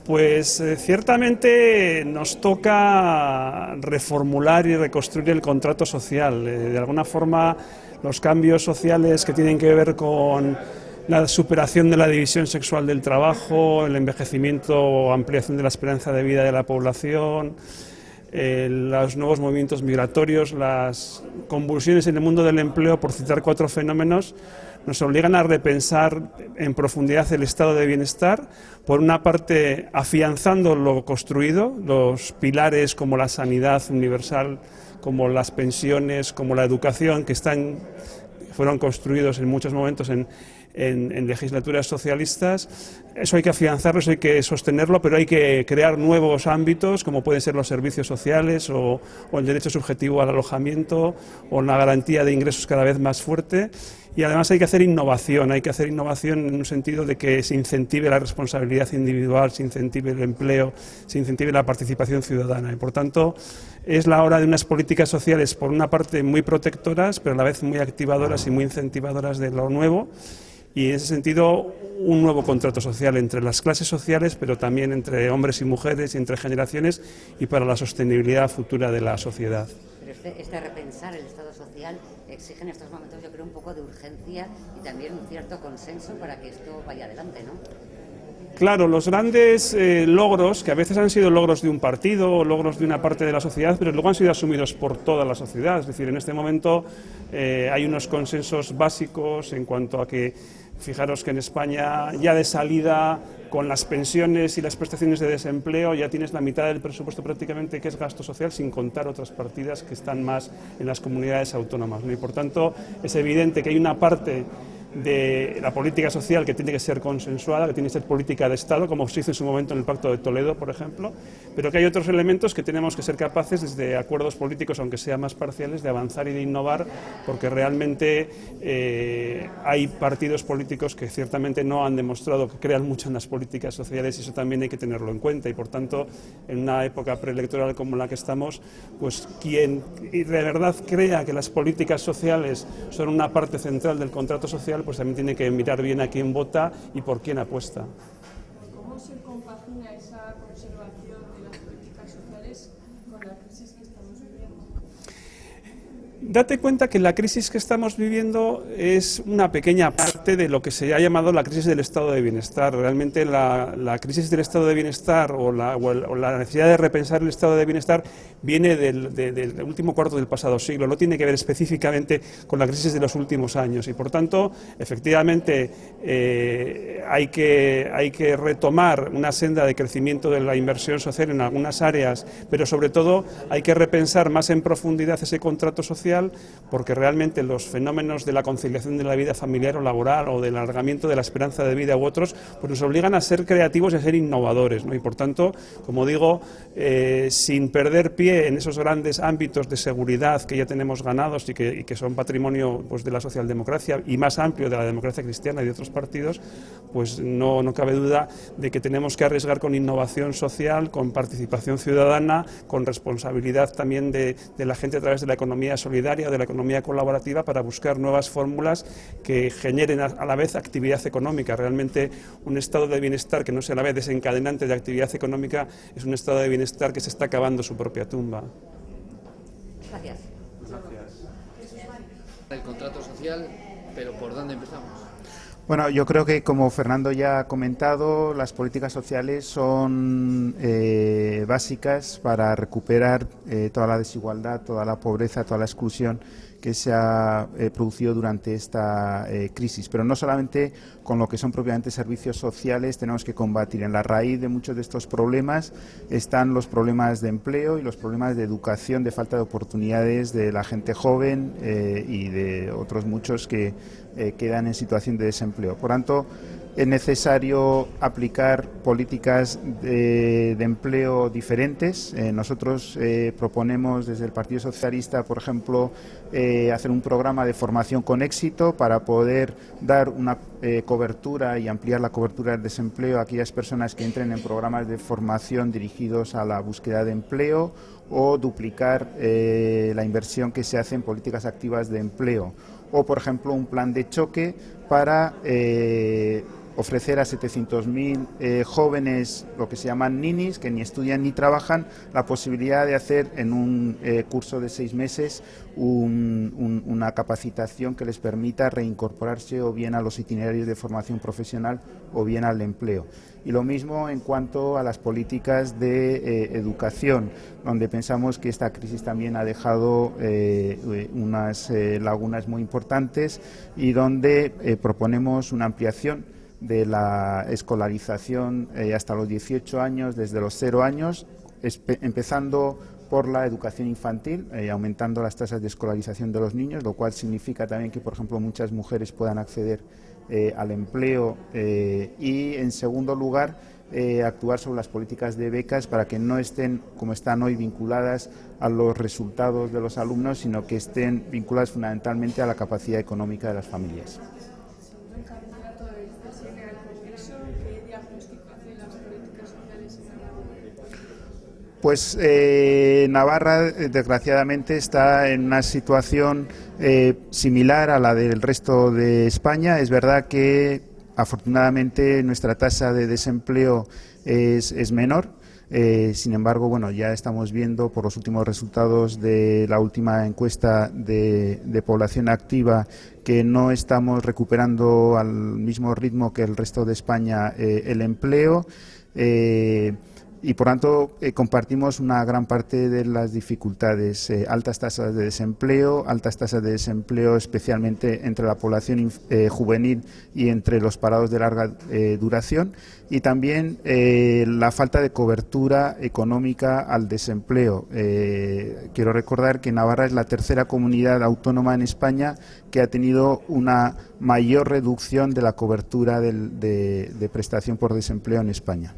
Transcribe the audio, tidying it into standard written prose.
Pues ciertamente nos toca reformular y reconstruir el contrato social. De alguna forma, los cambios sociales que tienen que ver con la superación de la división sexual del trabajo, el envejecimiento o ampliación de la esperanza de vida de la población, los nuevos movimientos migratorios, las convulsiones en el mundo del empleo, por citar 4 fenómenos, nos obligan a repensar en profundidad el estado de bienestar, por una parte afianzando lo construido, los pilares como la sanidad universal, como las pensiones, como la educación, que fueron construidos en muchos momentos en legislaturas socialistas. Eso hay que afianzarlo, eso hay que sostenerlo, pero hay que crear nuevos ámbitos, como pueden ser los servicios sociales o el derecho subjetivo al alojamiento o la garantía de ingresos cada vez más fuerte. Y además hay que hacer innovación en un sentido de que se incentive la responsabilidad individual, se incentive el empleo, se incentive la participación ciudadana. Y por tanto, es la hora de unas políticas sociales, por una parte muy protectoras, pero a la vez muy activadoras y muy incentivadoras de lo nuevo. Y en ese sentido, un nuevo contrato social entre las clases sociales, pero también entre hombres y mujeres, y entre generaciones, y para la sostenibilidad futura de la sociedad. Pero este repensar el Estado social exige en estos momentos, yo creo, un poco de urgencia y también un cierto consenso para que esto vaya adelante, ¿no? Claro, los grandes logros, que a veces han sido logros de un partido o logros de una parte de la sociedad, pero luego han sido asumidos por toda la sociedad. Es decir, en este momento hay unos consensos básicos en cuanto a que, fijaros que en España ya de salida, con las pensiones y las prestaciones de desempleo, ya tienes la mitad del presupuesto prácticamente que es gasto social, sin contar otras partidas que están más en las comunidades autónomas, ¿no? Y por tanto es evidente que hay una parte de la política social que tiene que ser consensuada, que tiene que ser política de Estado, como se hizo en su momento en el Pacto de Toledo, por ejemplo, pero que hay otros elementos que tenemos que ser capaces, desde acuerdos políticos, aunque sean más parciales, de avanzar y de innovar, porque realmente hay partidos políticos que ciertamente no han demostrado que crean mucho en las políticas sociales, y eso también hay que tenerlo en cuenta. Y por tanto, en una época preelectoral como la que estamos, pues quien de verdad crea que las políticas sociales son una parte central del contrato social, pues también tiene que mirar bien a quién vota y por quién apuesta. ¿Cómo se compagina esa conservación de las políticas sociales con la crisis que estamos viviendo? Date cuenta que la crisis que estamos viviendo es una pequeña parte de lo que se ha llamado la crisis del estado de bienestar. Realmente la crisis del estado de bienestar o la necesidad de repensar el estado de bienestar viene del último cuarto del pasado siglo, no tiene que ver específicamente con la crisis de los últimos años, y por tanto, efectivamente, hay que retomar una senda de crecimiento de la inversión social en algunas áreas, pero sobre todo hay que repensar más en profundidad ese contrato social, porque realmente los fenómenos de la conciliación de la vida familiar o laboral o del alargamiento de la esperanza de vida u otros, pues nos obligan a ser creativos y a ser innovadores, ¿no? Y por tanto, como digo, sin perder pie en esos grandes ámbitos de seguridad que ya tenemos ganados y que son patrimonio, pues, de la socialdemocracia y más amplio de la democracia cristiana y de otros partidos, pues no cabe duda de que tenemos que arriesgar con innovación social, con participación ciudadana, con responsabilidad también de la gente a través de la economía solidaria, de la economía colaborativa, para buscar nuevas fórmulas que generen a la vez actividad económica. Realmente un estado de bienestar que no sea a la vez desencadenante de actividad económica es un estado de bienestar que se está cavando su propia tumba. Gracias. El contrato social, pero ¿por dónde empezamos? Bueno, yo creo que, como Fernando ya ha comentado, las políticas sociales son básicas para recuperar toda la desigualdad, toda la pobreza, toda la exclusión que se ha producido durante esta crisis. Pero no solamente con lo que son propiamente servicios sociales tenemos que combatir. En la raíz de muchos de estos problemas están los problemas de empleo y los problemas de educación, de falta de oportunidades de la gente joven y de otros muchos que quedan en situación de desempleo. Por tanto, es necesario aplicar políticas de empleo diferentes. Nosotros proponemos desde el Partido Socialista, por ejemplo, hacer un programa de formación con éxito para poder dar una cobertura y ampliar la cobertura del desempleo a aquellas personas que entren en programas de formación dirigidos a la búsqueda de empleo, o duplicar la inversión que se hace en políticas activas de empleo, o, por ejemplo, un plan de choque para ofrecer a 700.000 jóvenes, lo que se llaman ninis, que ni estudian ni trabajan, la posibilidad de hacer en un curso de 6 meses una capacitación que les permita reincorporarse o bien a los itinerarios de formación profesional o bien al empleo. Y lo mismo en cuanto a las políticas de educación, donde pensamos que esta crisis también ha dejado unas lagunas muy importantes y donde proponemos una ampliación de la escolarización hasta los 18 años, desde los 0 años, empezando por la educación infantil, aumentando las tasas de escolarización de los niños, lo cual significa también que, por ejemplo, muchas mujeres puedan acceder al empleo y, en segundo lugar, actuar sobre las políticas de becas para que no estén, como están hoy, vinculadas a los resultados de los alumnos, sino que estén vinculadas fundamentalmente a la capacidad económica de las familias. Siendo el candidato del CSN al Congreso, ¿qué diagnóstico hace las políticas sociales en Navarra? Pues Navarra, desgraciadamente, está en una situación similar a la del resto de España. Es verdad que, afortunadamente, nuestra tasa de desempleo es menor. Sin embargo, bueno, ya estamos viendo por los últimos resultados de la última encuesta de población activa que no estamos recuperando al mismo ritmo que el resto de España el empleo. Y por tanto compartimos una gran parte de las dificultades, altas tasas de desempleo especialmente entre la población juvenil y entre los parados de larga duración, y también la falta de cobertura económica al desempleo. Quiero recordar que Navarra es la tercera comunidad autónoma en España que ha tenido una mayor reducción de la cobertura de prestación por desempleo en España.